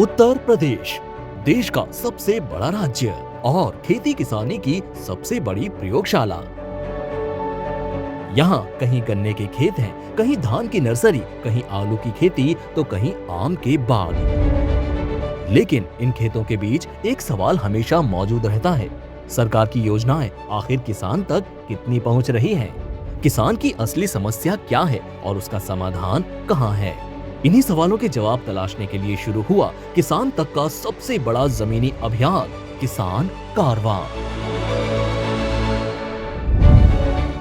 उत्तर प्रदेश देश का सबसे बड़ा राज्य और खेती किसानी की सबसे बड़ी प्रयोगशाला। यहाँ कहीं गन्ने के खेत हैं, कहीं धान की नर्सरी, कहीं आलू की खेती तो कहीं आम के बाग। लेकिन इन खेतों के बीच एक सवाल हमेशा मौजूद रहता है, सरकार की योजनाएं आखिर किसान तक कितनी पहुँच रही हैं? किसान की असली समस्या क्या है और उसका समाधान कहाँ है? इन्हीं सवालों के जवाब तलाशने के लिए शुरू हुआ किसान तक का सबसे बड़ा जमीनी अभियान, किसान कारवां।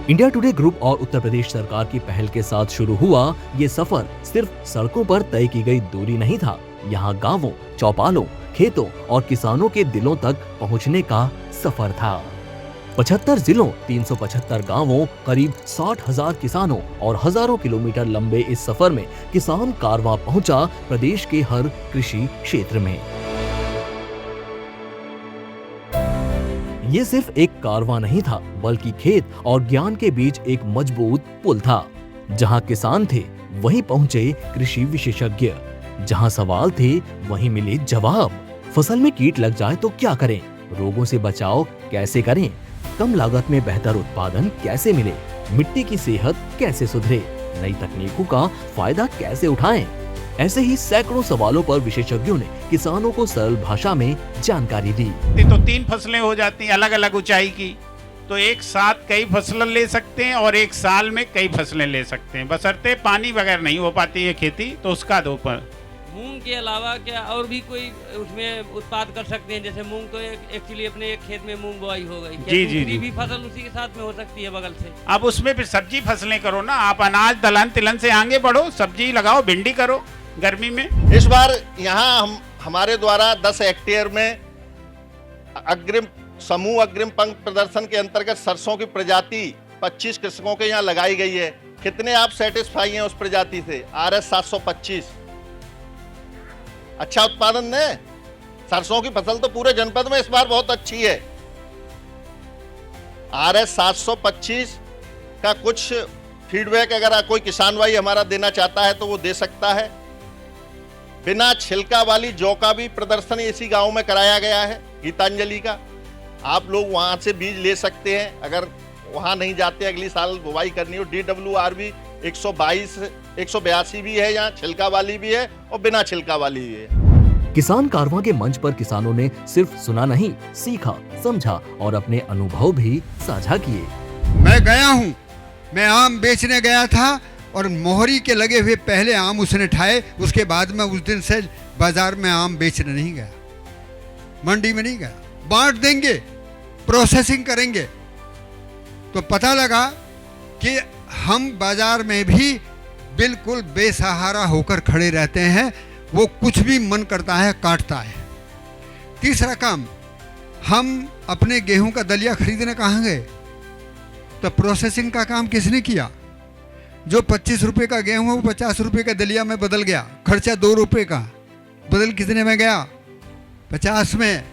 इंडिया टुडे ग्रुप और उत्तर प्रदेश सरकार की पहल के साथ शुरू हुआ ये सफर सिर्फ सड़कों पर तय की गई दूरी नहीं था। यहाँ गांवों, चौपालों, खेतों और किसानों के दिलों तक पहुँचने का सफर था। 75 जिलों, 375 गांवों, करीब 60,000 किसानों और हजारों किलोमीटर लंबे इस सफर में किसान कारवां पहुंचा प्रदेश के हर कृषि क्षेत्र में। ये सिर्फ एक कारवां नहीं था, बल्कि खेत और ज्ञान के बीच एक मजबूत पुल था। जहां किसान थे, वहीं पहुंचे कृषि विशेषज्ञ। जहां सवाल थे, वहीं मिले जवाब। फसल में कीट लग जाए तो क्या करें? रोगों से बचाव कैसे करें? कम लागत में बेहतर उत्पादन कैसे मिले? मिट्टी की सेहत कैसे सुधरे? नई तकनीकों का फायदा कैसे उठाएं? ऐसे ही सैकड़ों सवालों पर विशेषज्ञों ने किसानों को सरल भाषा में जानकारी दी। तो 3 फसलें हो जाती हैं अलग अलग ऊंचाई की, तो एक साथ कई फसलें ले सकते हैं और एक साल में कई फसलें ले सकते हैं, बशर्ते पानी बगैर नहीं हो पाती है खेती, तो उसका दो पर। मूंग के अलावा क्या और भी कोई उसमें उत्पाद कर सकते हैं? जैसे मूंग तो एक्चुअली अपने एक खेत में मूंग बोआई हो गई, जी जी जी, भी फसल उसी के साथ में हो सकती है बगल से। अब उसमें फिर सब्जी फसलें करो ना, आप अनाज दलहन तिलहन से आगे बढ़ो, सब्जी लगाओ, भिंडी करो गर्मी में। इस बार यहाँ हमारे द्वारा 10 हेक्टेयर में अग्रिम पंक्ति प्रदर्शन के अंतर्गत सरसों की प्रजाति 25 कृषकों के यहाँ लगाई गई है। कितने आप सेटिस्फाई हैं उस प्रजाति से? RS 725 अच्छा उत्पादन है। सरसों की फसल तो पूरे जनपद में इस बार बहुत अच्छी है। RS 725 का कुछ फीडबैक अगर कोई किसान भाई हमारा देना चाहता है तो वो दे सकता है। बिना छिलका वाली जौ का भी प्रदर्शन इसी गांव में कराया गया है, गीतांजलि का। आप लोग वहां से बीज ले सकते हैं। अगर वहां नहीं जाते, अगली साल बुवाई करनी हो, DWR भी 182 भी है, यहाँ छिलका वाली भी है और बिना छिलका वाली भी है। किसान कारवां के मंच पर किसानों ने सिर्फ सुना नहीं, सीखा, समझा और अपने अनुभव भी साझा किए। मैं गया हूँ, मैं आम बेचने गया था और मोहरी के लगे हुए पहले आम उसने ठाए, उसके बाद में उस दिन से बाजार में आम बेचने नहीं गया, मंडी में नहीं गया। बांट देंगे, प्रोसेसिंग करेंगे। तो पता लगा कि हम बाजार में भी बिल्कुल बेसहारा होकर खड़े रहते हैं, वो कुछ भी मन करता है काटता है। तीसरा काम, हम अपने गेहूं का दलिया खरीदने कहाँ गए? तो प्रोसेसिंग का काम किसने किया? जो 25 रुपए का गेहूं है वो 50 रुपए का दलिया में बदल गया। खर्चा 2 रुपए का, बदल कितने में गया? 50 में।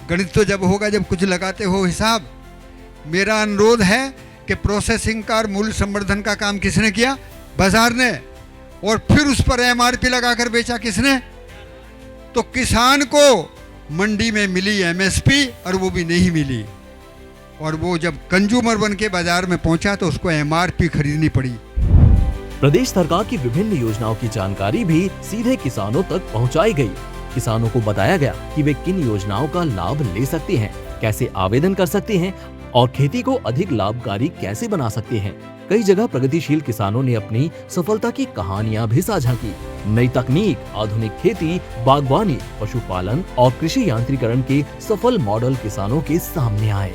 गणित तो जब होगा जब कुछ लगाते हो हिसाब। मेरा अनुरोध है कि प्रोसेसिंग का मूल्य संवर्धन का काम किसने किया? बाजार ने। और फिर उस पर MRP लगाकर बेचा किसने? तो किसान को मंडी में मिली MSP और वो भी नहीं मिली, और वो जब कंज्यूमर बन के बाजार में पहुंचा तो उसको MRP खरीदनी पड़ी। प्रदेश सरकार की विभिन्न योजनाओं की जानकारी भी सीधे किसानों तक पहुंचाई गई। किसानों को बताया गया कि वे किन योजनाओं का लाभ ले सकते हैं, कैसे आवेदन कर सकते हैं और खेती को अधिक लाभकारी कैसे बना सकते हैं। कई जगह प्रगतिशील किसानों ने अपनी सफलता की कहानियां भी साझा की। नई तकनीक, आधुनिक खेती, बागवानी, पशुपालन और कृषि यांत्रिकरण के सफल मॉडल किसानों के सामने आए।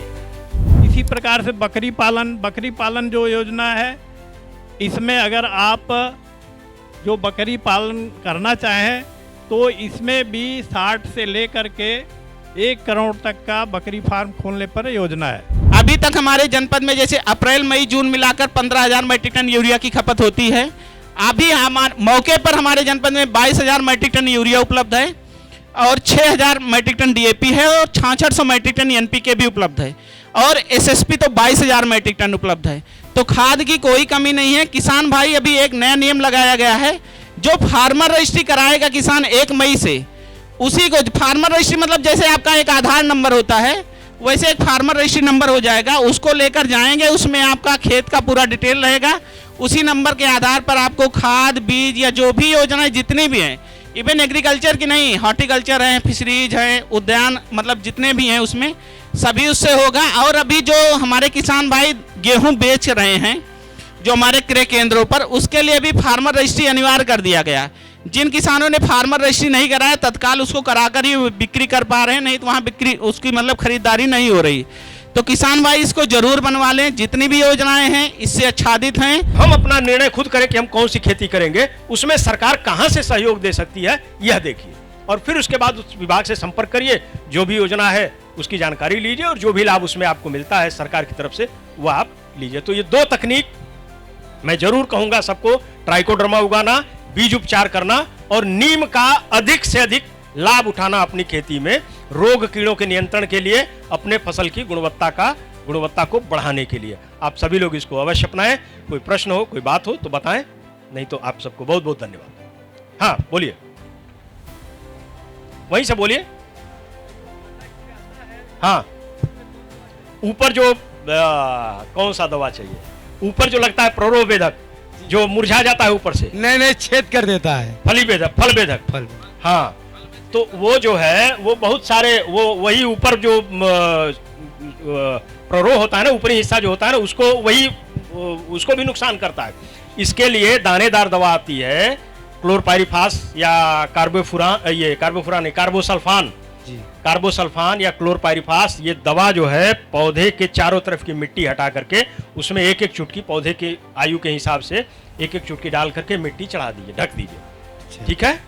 इसी प्रकार से बकरी पालन जो योजना है, इसमें अगर आप जो बकरी पालन करना चाहें तो इसमें भी 60 से लेकर के 1 करोड़ तक का बकरी फार्म खोलने पर योजना है। अभी तक हमारे जनपद में जैसे अप्रैल मई जून मिलाकर 15,000 मैट्रिक टन यूरिया की खपत होती है। अभी हमारे मौके पर हमारे जनपद में 22,000 मैट्रिक टन यूरिया उपलब्ध है और 6,000 मैट्रिक टन DAP है और 6600 मैट्रिक टन NPK भी उपलब्ध है और SSP तो 22,000 मैट्रिक टन उपलब्ध है। तो खाद की कोई कमी नहीं है। किसान भाई, अभी एक नया नियम लगाया गया है, जो फार्मर रजिस्ट्री कराएगा किसान 1 मई से, उसी को फार्मर रजिस्ट्री मतलब जैसे आपका एक आधार नंबर होता है वैसे एक फार्मर रजिस्ट्री नंबर हो जाएगा, उसको लेकर जाएंगे, उसमें आपका खेत का पूरा डिटेल रहेगा। उसी नंबर के आधार पर आपको खाद बीज या जो भी योजनाएं जितनी भी हैं, इवन एग्रीकल्चर की नहीं, हॉर्टिकल्चर है, फिशरीज है, उद्यान मतलब जितने भी हैं उसमें सभी उससे होगा। और अभी जो हमारे किसान भाई गेहूं बेच रहे हैं जो हमारे क्रय केंद्रों पर, उसके लिए भी फार्मर रजिस्ट्री अनिवार्य कर दिया गया। जिन किसानों ने फार्मर रजिस्ट्री नहीं कराया तत्काल उसको कराकर ही बिक्री कर पा रहे हैं, नहीं तो वहाँ बिक्री उसकी मतलब खरीदारी नहीं हो रही। तो किसान भाई इसको जरूर बनवा लें, जितनी भी योजनाएं हैं इससे आच्छादित हैं। हम अपना निर्णय खुद करें कि हम कौन सी खेती करेंगे, उसमें सरकार कहां से सहयोग दे सकती है यह देखिए, और फिर उसके बाद उस विभाग से संपर्क करिए, जो भी योजना है उसकी जानकारी लीजिए और जो भी लाभ उसमें आपको मिलता है सरकार की तरफ से वह आप लीजिए। तो ये 2 तकनीक मैं जरूर कहूंगा सबको, ट्राइकोडर्मा उगाना, बीज उपचार करना और नीम का अधिक से अधिक लाभ उठाना अपनी खेती में, रोग कीड़ों के नियंत्रण के लिए, अपने फसल की गुणवत्ता को बढ़ाने के लिए। आप सभी लोग इसको अवश्य अपनाएं। कोई प्रश्न हो, कोई बात हो तो बताएं, नहीं तो आप सबको बहुत बहुत धन्यवाद। हाँ बोलिए, वहीं से बोलिए। हाँ, ऊपर जो कौन सा दवा चाहिए? ऊपर जो लगता है प्ररोवेदक, जो मुरझा जाता है ऊपर से, नहीं छेद कर देता है, फल बेधक। हाँ, तो वो जो है वो बहुत सारे वो वही ऊपर जो प्ररो होता है ना, ऊपरी हिस्सा जो होता है ना, उसको भी नुकसान करता है। इसके लिए दानेदार दवा आती है, क्लोरपाइरिफास या कार्बोसल्फान या क्लोरपाइरिफास। ये दवा जो है पौधे के चारों तरफ की मिट्टी हटा करके उसमें एक एक चुटकी पौधे के आयु के हिसाब से एक एक चुटकी डाल करके मिट्टी चढ़ा दीजिए, ढक दीजिए, ठीक है।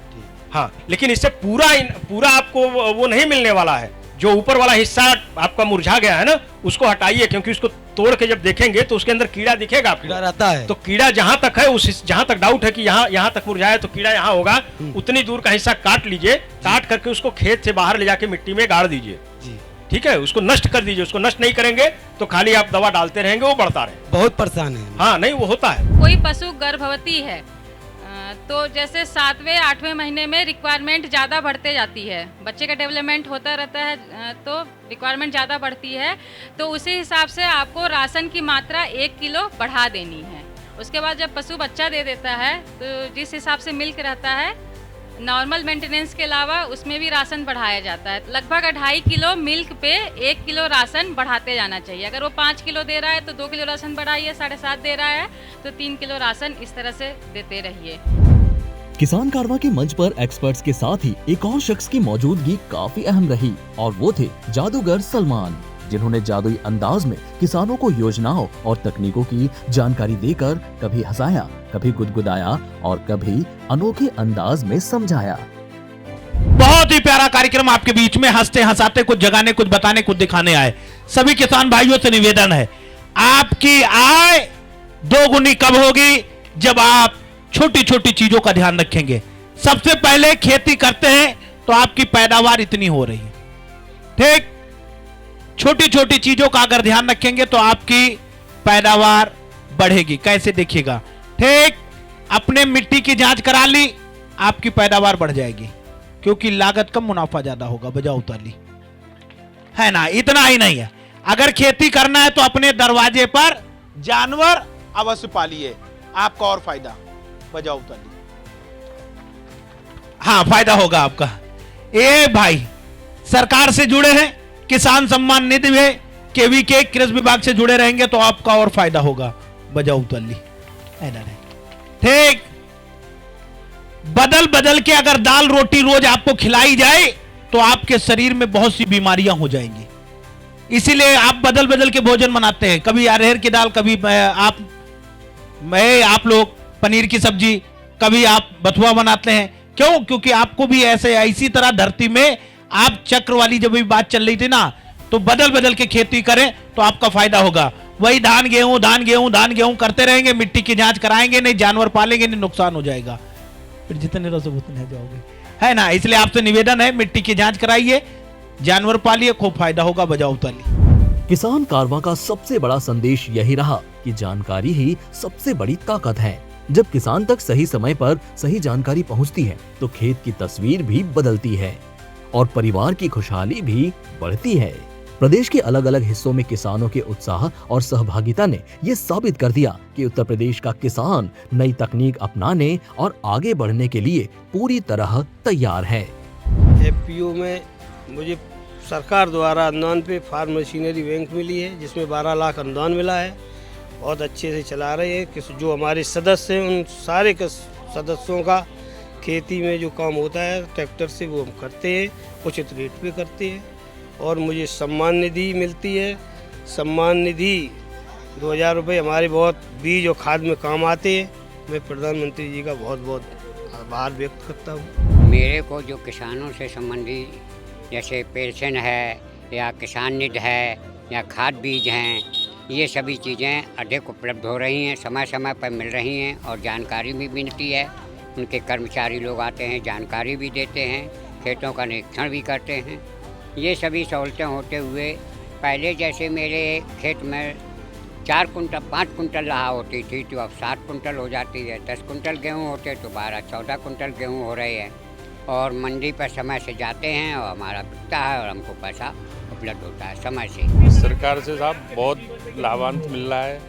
हाँ, लेकिन इससे पूरा आपको वो नहीं मिलने वाला है। जो ऊपर वाला हिस्सा आपका मुरझा गया है ना, उसको हटाइए, क्योंकि उसको तोड़ के जब देखेंगे तो उसके अंदर कीड़ा दिखेगा आपको, कीड़ा रहता है। तो कीड़ा जहां तक है, जहां तक डाउट है कि यहाँ तक मुरझाया तो कीड़ा यहाँ होगा, उतनी दूर का हिस्सा काट लीजिए, काट करके उसको खेत से बाहर ले जाके मिट्टी में गाड़ दीजिए, ठीक है। उसको नष्ट कर दीजिए। उसको नष्ट नहीं करेंगे तो खाली आप दवा डालते रहेंगे, वो बढ़ता रहे। बहुत परेशान है। हाँ, नहीं वो होता है। कोई पशु गर्भवती है तो जैसे 7वें 8वें महीने में रिक्वायरमेंट ज़्यादा बढ़ते जाती है, बच्चे का डेवलपमेंट होता रहता है तो रिक्वायरमेंट ज़्यादा बढ़ती है, तो उसी हिसाब से आपको राशन की मात्रा 1 किलो बढ़ा देनी है। उसके बाद जब पशु बच्चा दे देता है तो जिस हिसाब से मिल्क रहता है, नॉर्मल मेंटेनेंस के अलावा उसमें भी राशन बढ़ाया जाता है। लगभग 2.5 किलो मिल्क पे 1 किलो राशन बढ़ाते जाना चाहिए। अगर वो 5 किलो दे रहा है तो 2 किलो राशन बढ़ाइए, 7.5 दे रहा है तो 3 किलो राशन, इस तरह से देते रहिए। किसान कारवां के मंच पर एक्सपर्ट्स के साथ ही एक और शख्स की मौजूदगी काफी अहम रही और वो थे जादूगर सलमान, जिन्होंने जादुई अंदाज में किसानों को योजनाओं और तकनीकों की जानकारी देकर कभी हंसाया, कभी गुदगुदाया और कभी अनोखे अंदाज में समझाया। बहुत ही प्यारा कार्यक्रम आपके बीच में, हंसते हंसाते कुछ जगाने, कुछ बताने, कुछ दिखाने आए। सभी किसान भाइयों से निवेदन है, आपकी आय 2 गुनी कब होगी? जब आप छोटी छोटी चीजों का ध्यान रखेंगे। सबसे पहले खेती करते हैं तो आपकी पैदावार इतनी हो रही है, ठीक। छोटी छोटी चीजों का अगर ध्यान रखेंगे तो आपकी पैदावार बढ़ेगी। कैसे देखिएगा, ठीक। अपने मिट्टी की जांच करा ली, आपकी पैदावार बढ़ जाएगी, क्योंकि लागत कम मुनाफा ज्यादा होगा। बजाओ ताली, है ना। इतना ही नहीं है, अगर खेती करना है तो अपने दरवाजे पर जानवर अवश्य पालिए, आपका और फायदा। बजाओ ताली, हाँ फायदा होगा आपका। ए भाई, सरकार से जुड़े हैं, किसान सम्मान निधि में केवीके कृषि विभाग से जुड़े रहेंगे तो आपका और फायदा होगा। बजाओ ताली, है ना, ठीक। बदल बदल के अगर दाल रोटी रोज आपको खिलाई जाए तो आपके शरीर में बहुत सी बीमारियां हो जाएंगी। इसीलिए आप बदल बदल के भोजन बनाते हैं, कभी अरहर की दाल, कभी आप लोग पनीर की सब्जी, कभी आप बथुआ बनाते हैं। क्यों? क्योंकि आपको भी ऐसी तरह धरती में आप चक्र वाली जब भी बात चल रही थी ना, तो बदल बदल के खेती करें तो आपका फायदा होगा। वही धान गेहूं करते रहेंगे, मिट्टी की जांच कराएंगे नहीं, जानवर पालेंगे नहीं, नुकसान हो जाएगा, फिर जितने रसो उतने जाओगे, है ना। इसलिए आपसे निवेदन है, मिट्टी की जांच कराइए, जानवर पालिए, खूब फायदा होगा। बजाओ ताली। किसान कारवां का सबसे बड़ा संदेश यही रहा कि जानकारी ही सबसे बड़ी ताकत है। जब किसान तक सही समय पर सही जानकारी पहुंचती है तो खेत की तस्वीर भी बदलती है। और परिवार की खुशहाली भी बढ़ती है। प्रदेश के अलग अलग हिस्सों में किसानों के उत्साह और सहभागिता ने ये साबित कर दिया कि उत्तर प्रदेश का किसान नई तकनीक अपनाने और आगे बढ़ने के लिए पूरी तरह तैयार है। एफपीओ में मुझे सरकार द्वारा अनुदान पे फार्म मशीनरी बैंक मिली है, जिसमें 12 लाख अनुदान मिला है। बहुत अच्छे से चला रहे हैं कि जो हमारे सदस्य हैं उन सारे सदस्यों का खेती में जो काम होता है ट्रैक्टर से वो हम करते हैं, उचित रेट पे करते हैं। और मुझे सम्मान निधि मिलती है। सम्मान निधि 2000 रुपये हमारे बहुत बीज और खाद में काम आते हैं। मैं प्रधानमंत्री जी का बहुत बहुत आभार व्यक्त करता हूँ। मेरे को जो किसानों से संबंधित जैसे पेंशन है या किसान निधि है या खाद बीज हैं, ये सभी चीज़ें अधिक उपलब्ध हो रही हैं, समय समय पर मिल रही हैं और जानकारी भी मिलती है। उनके कर्मचारी लोग आते हैं, जानकारी भी देते हैं, खेतों का निरीक्षण भी करते हैं। ये सभी सहूलतें होते हुए पहले जैसे मेरे खेत में 4 कुंटल 5 कुंटल लहा होती थी तो अब 7 कुंटल हो जाती है। 10 कुंटल गेहूँ होते तो 12-14 कुंटल गेहूँ हो रहे हैं और मंडी पर समय से जाते हैं और हमारा बिकता है और हमको पैसा उपलब्ध होता है समय से। सरकार से साहब बहुत लाभान्वित मिल रहा है।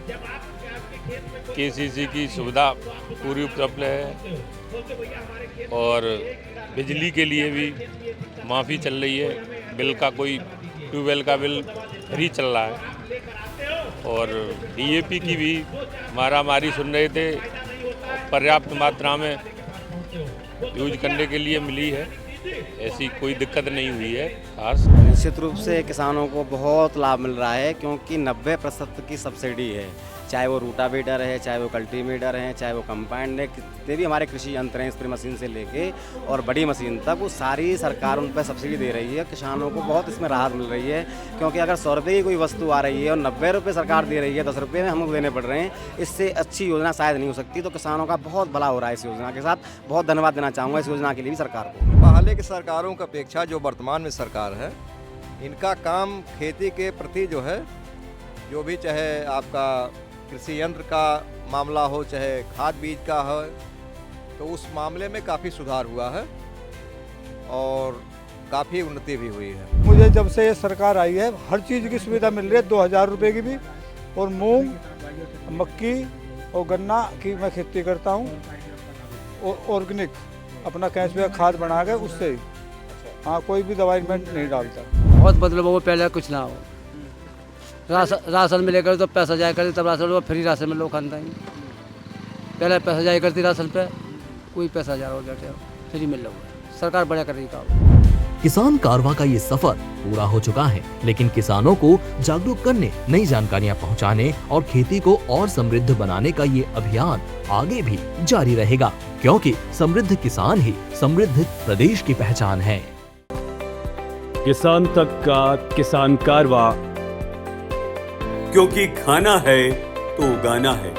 केसीसी की सुविधा पूरी उपलब्ध है और बिजली के लिए भी माफ़ी चल रही है। बिल का कोई ट्यूबवेल का बिल फ्री चल रहा है और डीएपी की भी मारामारी सुन रहे थे, पर्याप्त मात्रा में यूज करने के लिए मिली है। ऐसी कोई दिक्कत नहीं हुई है खास। निश्चित रूप से किसानों को बहुत लाभ मिल रहा है क्योंकि 90% की सब्सिडी है, चाहे वो रूटावेटर है, चाहे वो कल्टीवेटर है, चाहे वो कंबाइंड है, जितने भी हमारे कृषि यंत्र हैं स्प्रे मशीन से लेके और बड़ी मशीन तक, वो सारी सरकार उन पर सब्सिडी दे रही है। किसानों को बहुत इसमें राहत मिल रही है क्योंकि अगर 100 रुपये की कोई वस्तु आ रही है और 90 रुपये सरकार दे रही है, 10 रुपये में हमको देने पड़ रहे हैं, इससे अच्छी योजना शायद नहीं हो सकती। तो किसानों का बहुत भला हो रहा है इस योजना के साथ। बहुत धन्यवाद देना चाहूँगा इस योजना के लिए भी सरकार को। पहले की सरकारों की अपेक्षा जो वर्तमान में सरकार है, इनका काम खेती के प्रति जो है, जो भी चाहे आपका कृषि यंत्र का मामला हो, चाहे खाद बीज का हो, तो उस मामले में काफ़ी सुधार हुआ है और काफ़ी उन्नति भी हुई है। मुझे जब से ये सरकार आई है हर चीज़ की सुविधा मिल रही है, 2000 रुपये की भी। और मूंग, मक्की और गन्ना की मैं खेती करता हूँ और ऑर्गेनिक अपना कैश खाद बना के उससे ही। हाँ, कोई भी दवाई मैं नहीं डालता। बहुत बदलाव हो, पहले कुछ ना हो। राशन मिलेगा तो पैसा जाया करते, तब राशन फ्री राशन में लोग खाते हैं। पहले पैसा जाया करती राशन पे, कोई पैसा जा रहा हो जाते फ्री मिल रहा है। सरकार बढ़िया कर रही काम। किसान कारवां का ये सफर पूरा हो चुका है, लेकिन किसानों को जागरूक करने, नई जानकारियां पहुंचाने और खेती को और समृद्ध बनाने का ये अभियान आगे भी जारी रहेगा, क्योंकि समृद्ध किसान ही समृद्ध प्रदेश की पहचान है। किसान तक का किसान कारवां, क्योंकि खाना है तो उगाना है।